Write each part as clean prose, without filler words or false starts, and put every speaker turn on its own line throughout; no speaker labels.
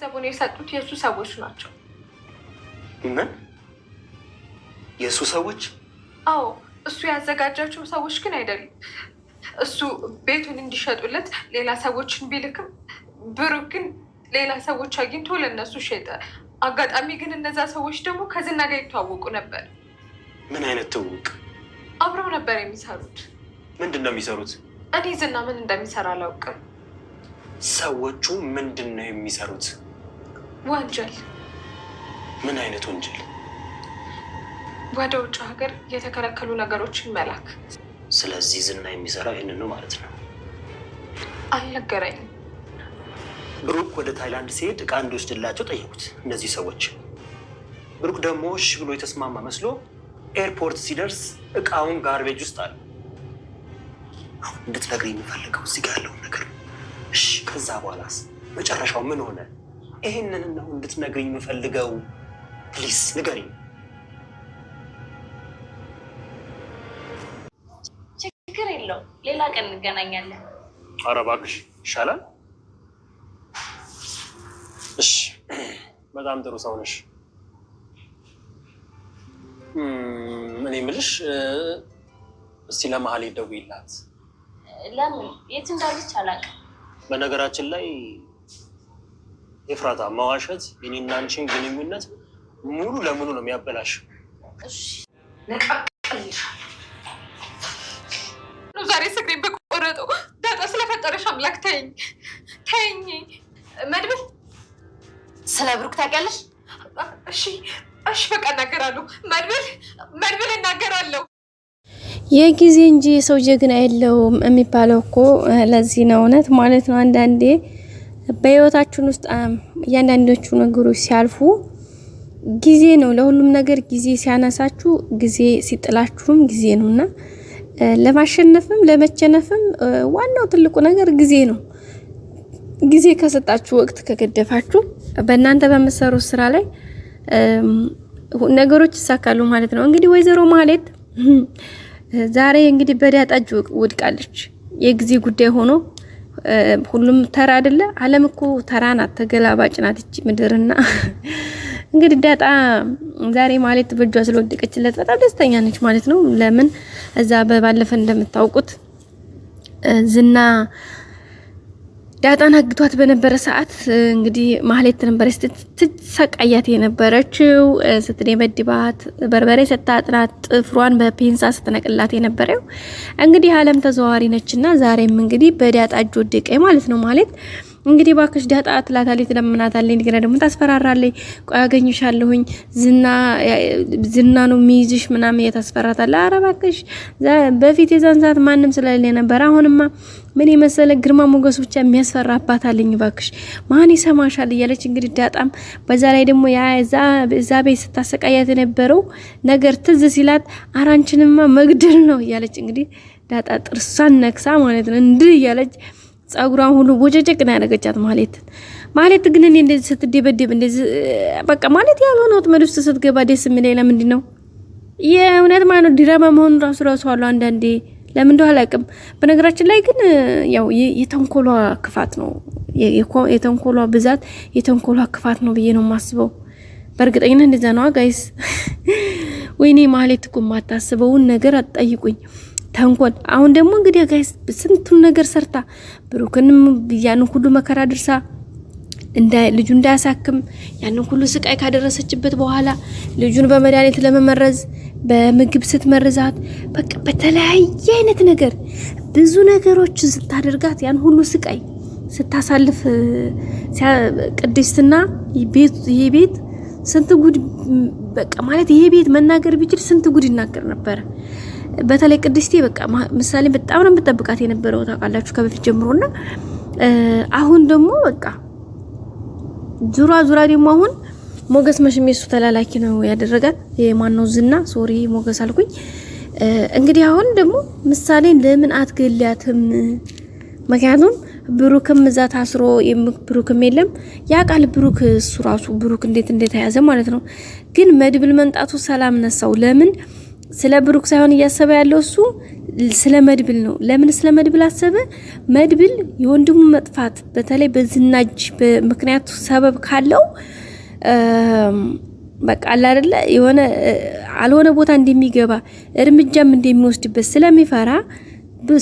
ገንዘቡን የሰጡት የሱ ሰዎች ናቸው።
ምን? የሱ ሰዎች?
አዎ፣ እሱ ያዘጋጃቸው ሰዎች ግን አይደሉም። እሱ ቤቱን እንዲሸጡለት ሌላ ሰዎችን ቢልክም ብሩክ ግን ሌላ ሰዎች አግኝቶ ለእነሱ ሸጠ። አጋጣሚ ግን እነዛ ሰዎች ደግሞ ከዝና ጋር ይተዋወቁ ነበር።
ምን አይነት ትውውቅ?
አብረው ነበር የሚሰሩት።
ምንድን ነው የሚሰሩት?
እኔ ዝና ምን እንደሚሰራ አላውቅም።
ሰዎቹ ምንድን ነው የሚሰሩት?
ወንጀል።
ምን አይነት ወንጀል?
ወደ ውጭ ሀገር የተከለከሉ ነገሮችን መላክ።
ስለዚህ ዝና የሚሰራው ይህንን ነው ማለት ነው?
አልነገረኝም።
ብሩክ ወደ ታይላንድ ሲሄድ እቃ እንዲወስድላቸው ጠየቁት እነዚህ ሰዎች። ብሩክ ደግሞ እሺ ብሎ የተስማማ መስሎ ኤርፖርት ሲደርስ እቃውን ጋርቤጅ ውስጥ አለ። አሁን እንድትነግሪኝ የምፈልገው እዚህ ጋር ያለውን ነገር። እሺ ከዛ በኋላስ መጨረሻው ምን ሆነ? ይሄንን ነው እንድትነግሪኝ የምፈልገው። ፕሊዝ ንገሪኝ።
ችግር የለውም፣ ሌላ ቀን እንገናኛለን።
ኧረ እባክሽ ይሻላል። እሺ በጣም ጥሩ ሰው ነሽ። እኔ የምልሽ እስቲ ለመሀል ደውይላት።
ለምን? የት እንዳለች አላውቅም።
በነገራችን ላይ ኤፍራታ መዋሸት የኔና አንቺን ግንኙነት ሙሉ ለሙሉ ነው የሚያበላሽው።
እሺ
ነቃቅልሻለሁ። ዛሬ ስግሬን በቆረጠው ዳጣ፣ ስለፈጠረሽ አምላክ ተይኝ ተይኝ። መድብል
ስለ ብሩክ ታውቂያለሽ?
እሺ በቃ እናገራለሁ። መድብል እናገራለሁ።
የጊዜ እንጂ የሰው ጀግና የለውም የሚባለው እኮ ለዚህ ነው። እውነት ማለት ነው። አንዳንዴ በህይወታችን ውስጥ እያንዳንዶቹ ነገሮች ሲያልፉ ጊዜ ነው ለሁሉም ነገር። ጊዜ ሲያነሳችሁ፣ ጊዜ ሲጥላችሁም ጊዜ ነውና ለማሸነፍም ለመቸነፍም ዋናው ትልቁ ነገር ጊዜ ነው። ጊዜ ከሰጣችሁ፣ ወቅት ከገደፋችሁ በእናንተ በመሰሩት ስራ ላይ ነገሮች ይሳካሉ ማለት ነው። እንግዲህ ወይዘሮ ማህሌት ዛሬ እንግዲህ በዳጣ እጅ ወድቃለች። የጊዜ ጉዳይ ሆኖ ሁሉም ተራ አይደለ። ዓለም እኮ ተራ ናት፣ ተገላባጭ ናት እቺ ምድርና እንግዲህ ዳጣ ዛሬ ማህሌት በእጇ ስለወደቀችለት በጣም ደስተኛ ነች ማለት ነው። ለምን እዛ በባለፈ እንደምታውቁት ዝና ዳጣን አግቷት በነበረ ሰዓት እንግዲህ ማህሌት ነበረች ስትሰቃያት የነበረችው፣ ስትደበድባት፣ በርበሬ ስታጥናት፣ ጥፍሯን በፔንሳ ስትነቅላት የነበረው እንግዲህ ዓለም ተዘዋዋሪ ነችና ዛሬም እንግዲህ በዳጣ እጅ ወደቀ ማለት ነው። ማህሌት እንግዲህ ባክሽ ዳጣ ትላታለች፣ ትለምናታለች፣ እንደገና ደግሞ ታስፈራራለች። ቆይ አገኝሻለሁኝ፣ ዝና ነው የሚይዝሽ ምናምን እያታስፈራታለች። ኧረ ባክሽ በፊት የዛን ሰዓት ማንም ስለሌለ ነበር። አሁንማ ምን የመሰለ ግርማ ሞገሱ ብቻ የሚያስፈራ አባት አለኝ፣ ባክሽ ማን ይሰማሻል እያለች እንግዲህ ዳጣም በዛ ላይ ደግሞ እዛ ቤት ስታሰቃያት የነበረው ነገር ትዝ ሲላት አራንችንማ መግደል ነው እያለች እንግዲህ ዳጣ ጥርሷን ነክሳ ማለት ነው እንዲህ እያለች ጸጉሯን ሁሉ ወጨጨቅ ነው ያደረገቻት ማህሌት ግን እኔ እንደዚህ ስትደበደብ እንደዚህ በቃ ማለት ያልሆነ ወጥመድ ውስጥ ስትገባ ደስ የሚለኝ ለምንድን ነው? የእውነት ማለት ነው ድራማ መሆኑን ራሱ አለው አንዳንዴ ለምን እንደው አላውቅም። በነገራችን ላይ ግን ያው የተንኮሏ ክፋት ነው፣ የተንኮሏ ብዛት የተንኮሏ ክፋት ነው ብዬ ነው የማስበው። በእርግጠኝነት እንደዛ ነው ጋይስ። ወይኔ ማህሌት እኮ የማታስበውን ነገር አትጠይቁኝ። ተንኮል አሁን ደግሞ እንግዲህ ጋይስ ስንቱን ነገር ሰርታ ብሩክንም ያንን ሁሉ መከራ ድርሳ ልጁ እንዳያሳክም ያንን ሁሉ ስቃይ ካደረሰችበት በኋላ ልጁን በመድኃኒት ለመመረዝ በምግብ ስትመርዛት በቃ በተለያየ አይነት ነገር ብዙ ነገሮችን ስታደርጋት ያን ሁሉ ስቃይ ስታሳልፍ ቅድስትና ይሄ ቤት ስንት ጉድ በቃ ማለት ይሄ ቤት መናገር ቢችል ስንት ጉድ ይናገር ነበር። በተለይ ቅድስቴ በቃ ምሳሌ በጣም ነው የምትጠብቃት የነበረው ታውቃላችሁ ከበፊት ጀምሮና አሁን ደግሞ በቃ ዙራ ደግሞ አሁን ሞገስ መሽም የሱ ተላላኪ ነው ያደረጋት። የማነው ዝና ሶሪ ሞገስ አልኩኝ። እንግዲህ አሁን ደግሞ ምሳሌን ለምን አትገሊያትም? ምክንያቱም ብሩክም እዛ ታስሮ ብሩክም የለም ያቃል ብሩክ እሱ ራሱ ብሩክ እንዴት ተያዘ ማለት ነው። ግን መድብል መንጣቱ ሰላም ነሳው። ለምን ስለ ብሩክ ሳይሆን እያሰበ ያለው እሱ ስለ መድብል ነው። ለምን ስለ መድብል አሰበ? መድብል የወንድሙ መጥፋት በተለይ በዝናጅ ምክንያቱ ሰበብ ካለው በቃ አለ አይደለ የሆነ አልሆነ ቦታ እንደሚገባ እርምጃም እንደሚወስድበት ስለሚፈራ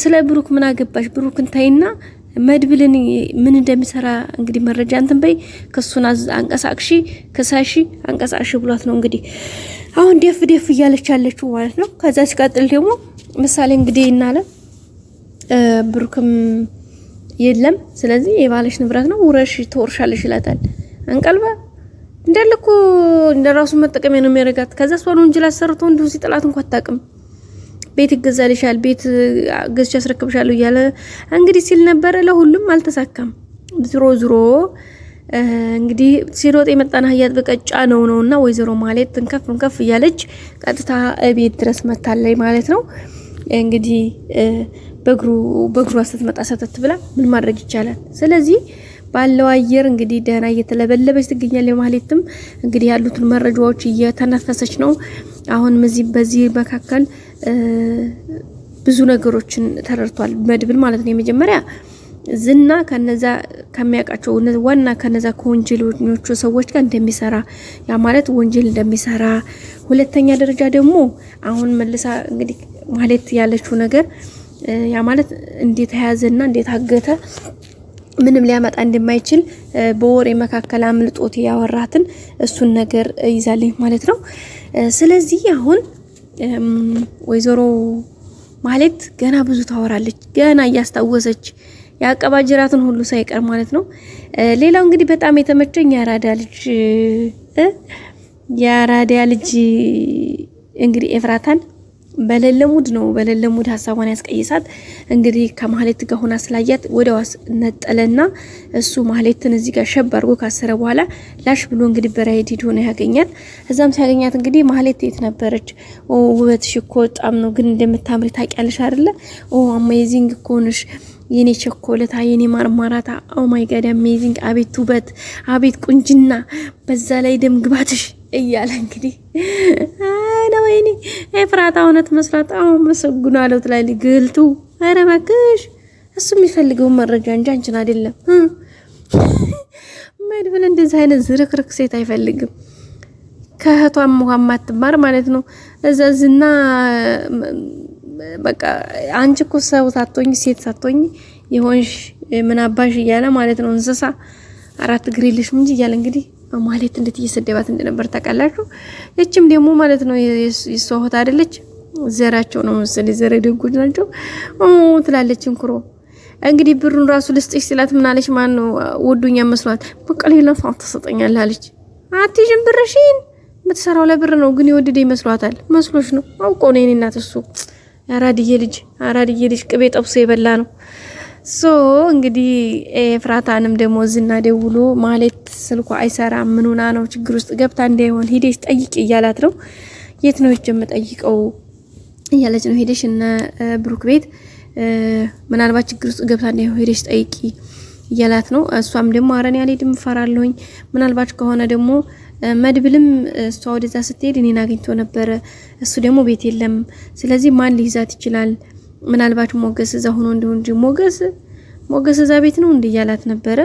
ስለ ብሩክ ምን አገባሽ ብሩክን ታይና መድብልን ምን እንደሚሰራ እንግዲህ መረጃ እንትን በይ ከሱን አንቀሳቅሺ ከሳሺ አንቀሳቅሺ ብሏት ነው እንግዲህ አሁን ደፍ እያለች ያለችው ማለት ነው። ከዛ ሲቀጥል ደግሞ ምሳሌ እንግዲህ እናለ ብሩክም የለም ስለዚህ የባለሽ ንብረት ነው ውረሽ ተወርሻለሽ ይላታል። አንቀልባ እንደልኩ እንደራሱ መጠቀሚያ ነው የሚያረጋት። ከዛ ሷን ወንጀል አሰርቶ እንዲሁ ሲጥላት እንኳን አታውቅም። ቤት ይገዛልሻል ቤት ገዝቻ አስረክብሻለሁ እያለ እንግዲህ ሲል ነበር። ለሁሉም አልተሳካም። ዝሮ እንግዲህ ሲሮጥ የመጣና ህያት በቀጫ ነውና ወይዘሮ ማለት እንከፍ እያለች ቀጥታ ቤት ድረስ መታለይ ማለት ነው። እንግዲህ በእግሩ ስትመጣ ሰተት ብላ ምን ማድረግ ይቻላል? ስለዚህ ባለው አየር እንግዲህ ደህና እየተለበለበች ትገኛለች። ማለትም እንግዲህ ያሉትን መረጃዎች እየተነፈሰች ነው። አሁን በዚህ መካከል ብዙ ነገሮችን ተረድቷል መድብል ማለት ነው። የመጀመሪያ ዝና ከነዛ ከሚያውቃቸው ዋና ከነዛ ከወንጀለኞቹ ሰዎች ጋር እንደሚሰራ ያ ማለት ወንጀል እንደሚሰራ፣ ሁለተኛ ደረጃ ደግሞ አሁን መልሳ እንግዲህ ማለት ያለችው ነገር ያ ማለት እንዴት ተያዘና እንዴት አገተ ምንም ሊያመጣ እንደማይችል በወሬ መካከል አምልጦት ያወራትን እሱን ነገር ይዛለኝ ማለት ነው። ስለዚህ አሁን ወይዘሮ ማለት ገና ብዙ ታወራለች፣ ገና እያስታወሰች ያቀባጅራትን ሁሉ ሳይቀር ማለት ነው። ሌላው እንግዲህ በጣም የተመቸኝ ያራዳ ልጅ እንግዲህ ኤፍራታን በለለሙድ ሀሳቧን ያስቀይሳት እንግዲህ ከማህሌት ጋር ሆና ስላያት ወደ ዋስ ነጠለና እሱ ማህሌትን እዚህ ጋር ሸብ አድርጎ ካሰረ በኋላ ላሽ ብሎ እንግዲህ በራይድ ሄዶ ነው ያገኛት። እዛም ሲያገኛት እንግዲህ ማህሌት የት ነበረች? ውበትሽ እኮ በጣም ነው ግን እንደምታምሪ ታውቂያለሽ አይደለ? አሜዚንግ እኮ ነሽ የኔ ቸኮለታ የኔ ማርማራታ ኦ ማይ ጋድ አሜዚንግ አቤት ውበት አቤት ቁንጅና በዛ ላይ ደም ግባትሽ እያለ እንግዲህ ነው ወይኔ ኤፍራታ እውነት መስራት መሰጉና አለው ትላለች ግልቱ። ኧረ እባክሽ እሱ የሚፈልገው መረጃ እንጂ አንቺን አይደለም። መድብል እንደዚህ አይነት ዝርክርክ ሴት አይፈልግም። ከእህቷም ማትማር ማለት ነው እዛዝና በቃ አንቺ እኮ ሰው ሳትሆኚ ሴት ሳትሆኚ የሆንሽ ምን አባሽ እያለ ማለት ነው እንስሳ አራት እግር የለሽም እንጂ እያለ እንግዲህ ማለት እንዴት እየሰደባት እንደነበር ታውቃላችሁ። እቺም ደግሞ ማለት ነው የሷሆት አይደለች ዘራቸው ነው መሰለኝ ዘረ ደጎች ናቸው ትላለች እንኩሮ እንግዲህ ብሩን ራሱ ልስጥሽ ሲላት ምን አለች? ማን ነው ወዱኛ መስሏት በቃ ሌላ ፋት ተሰጠኛለህ አለች። አትይዥም ብርሽን የምትሰራው ለብር ነው ግን የወደደ ይመስሏታል። መስሎሽ ነው አውቆ ነው የኔ እናት እሱ አራድዬ ልጅ ቅቤ ጠብሶ የበላ ነው። እንግዲህ ኤፍራታንም ደግሞ ዝና ደውሎ ማለት ስልኳ አይሰራም ምን ሆና ነው ችግር ውስጥ ገብታ እንዳይሆን ሄደሽ ጠይቂ እያላት ነው። የት ነው የምጠይቀው እያለች ነው። ሄደሽ እና ብሩክ ቤት ምናልባት ችግር ውስጥ ገብታ እንዳይሆን ሄደሽ ጠይቂ እያላት ነው። እሷም ደግሞ አረን ያልሄድም ፈራለሁኝ ምናልባት ከሆነ ደግሞ መድብልም እሷ ወደዛ ስትሄድ እኔን አግኝቶ ነበር እሱ ደግሞ ቤት የለም ስለዚህ ማን ሊይዛት ይችላል? ምናልባት ሞገስ እዛ ሆኖ እንደው እንጂ ሞገስ እዛ ቤት ነው እንዴ ያላት ነበር።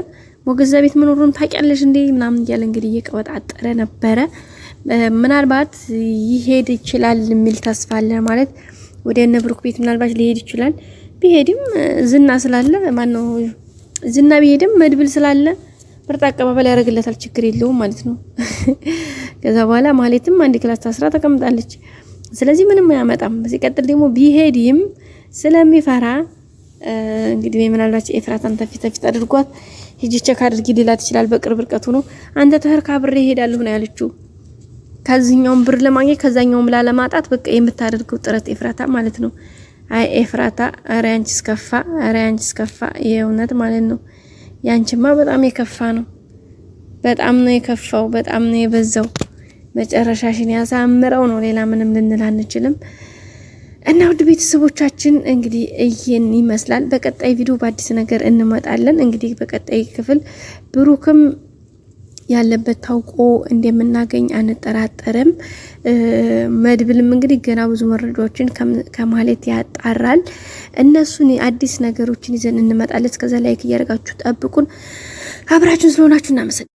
ሞገስ እዛ ቤት መኖሩን ታውቂያለሽ እንዴ ምናምን እያለ እንግዲህ እየቀወጣጠረ ነበር። ምናልባት ይሄድ ይችላል የሚል ተስፋ አለ ማለት ወደ እነ ብሩክ ቤት ምናልባት ሊሄድ ይችላል። ቢሄድም ዝና ስላለ ማን ነው ዝና ቢሄድም መድብል ስላለ ምርጥ አቀባበል ያደርግለታል ችግር የለውም ማለት ነው። ከዛ በኋላ ማለትም አንድ ክላስ ታስራ ተቀምጣለች። ስለዚህ ምንም አያመጣም። ሲቀጥል ደግሞ ቢሄድም ስለሚፈራ እንግዲህ ምናልባት ኤፍራታን ተፊት አድርጓት ሂጂ ቸክ አድርጊ ሊላት ይችላል። በቅርብ ርቀቱ ነው አንተ ተህርካ ብሬ ሄዳለሁ ነው ያለችው። ከዚህኛውም ብር ለማግኘት ከዛኛውም ላለማጣት በቃ የምታደርገው ጥረት ኤፍራታ ማለት ነው። አይ ኤፍራታ ኧረ አንቺስ ከፋ የእውነት ማለት ነው። ያንቺማ በጣም የከፋ ነው። በጣም ነው የከፋው። በጣም ነው የበዛው። መጨረሻሽን ያሳምረው ነው። ሌላ ምንም ልንል አንችልም። እና ውድ ቤተሰቦቻችን እንግዲህ ይሄን ይመስላል። በቀጣይ ቪዲዮ በአዲስ ነገር እንመጣለን። እንግዲህ በቀጣይ ክፍል ብሩክም ያለበት ታውቆ እንደምናገኝ አንጠራጠርም። መድብልም እንግዲህ ገና ብዙ መረጃዎችን ከማህሌት ያጣራል። እነሱን አዲስ ነገሮችን ይዘን እንመጣለን። እስከዛ ላይክ እያደረጋችሁ ጠብቁን። አብራችሁን ስለሆናችሁ እናመሰግናለን።